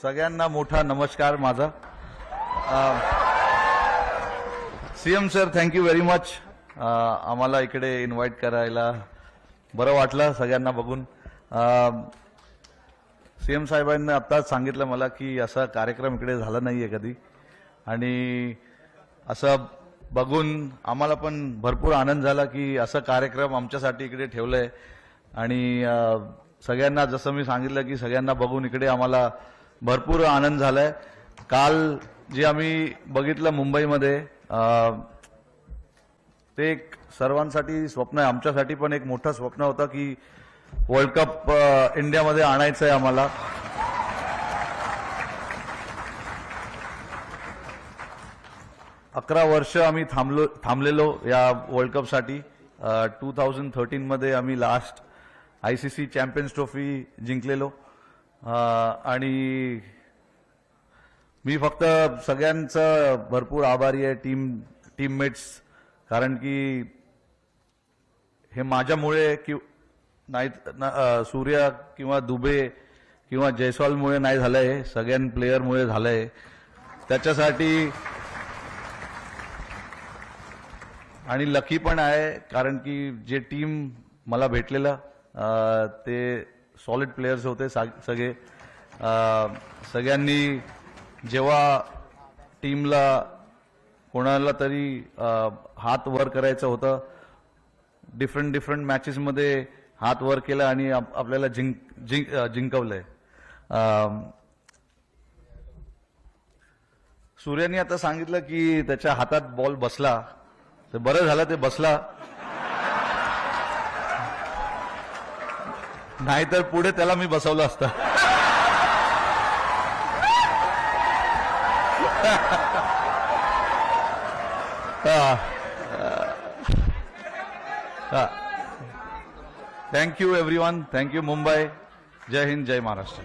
सगळ्यांना मोठा नमस्कार माझा. CM sir, thank you very much. आम्हाला इकडे इन्व्हाइट करायला बरं वाटलं सगळ्यांना बघून. सीएम साहेबांनी आत्ताच सांगितलं मला की असा कार्यक्रम इकडे झाला नाहीये कधी, आणि असं बघून आम्हाला पण भरपूर आनंद झाला की असा कार्यक्रम आमच्यासाठी इकडे ठेवलाय. आणि सगळ्यांना जसं मी सांगितलं की सगळ्यांना बघून इकडे आम्हाला भरपूर आनंद झालाय. काल जे आम्ही बघितलं मुंबईमध्ये ते एक सर्वांसाठी स्वप्न आहे. आमच्यासाठी पण एक मोठं स्वप्न होतं की वर्ल्ड कप इंडियामध्ये आणायचं आहे आम्हाला. अकरा वर्ष आम्ही थांबलेलो या वर्ल्ड कपसाठी. 2013 मध्ये आम्ही लास्ट आयसीसी चॅम्पियन्स ट्रॉफी जिंकलेलो. आणि मी फक्त सगळ्यांचं भरपूर आभारी आहे, टीममेट्स, कारण की हे माझ्यामुळे नाही, सूर्या किंवा दुबे किंवा जयस्वालमुळे नाही झालंय, सगळ्या प्लेयरमुळे झालंय. त्याच्यासाठी आणि लकी पण आहे, कारण की जे टीम मला भेटलेलं ते सॉलिड प्लेयर्स होते सगळे. सगळ्यांनी जेव्हा टीमला कोणाला तरी हात वर करायचं होतं, डिफरंट मॅचेसमध्ये हात वर केला आणि आपल्याला जिंकवलंय. सूर्याने आता सांगितलं की त्याच्या हातात बॉल बसला, तर बरं झालं ते बसला, नाहीतर पुढे त्याला मी बसवलं असतं. Thank you everyone. थँक्यू मुंबई. जय हिंद, जय महाराष्ट्र.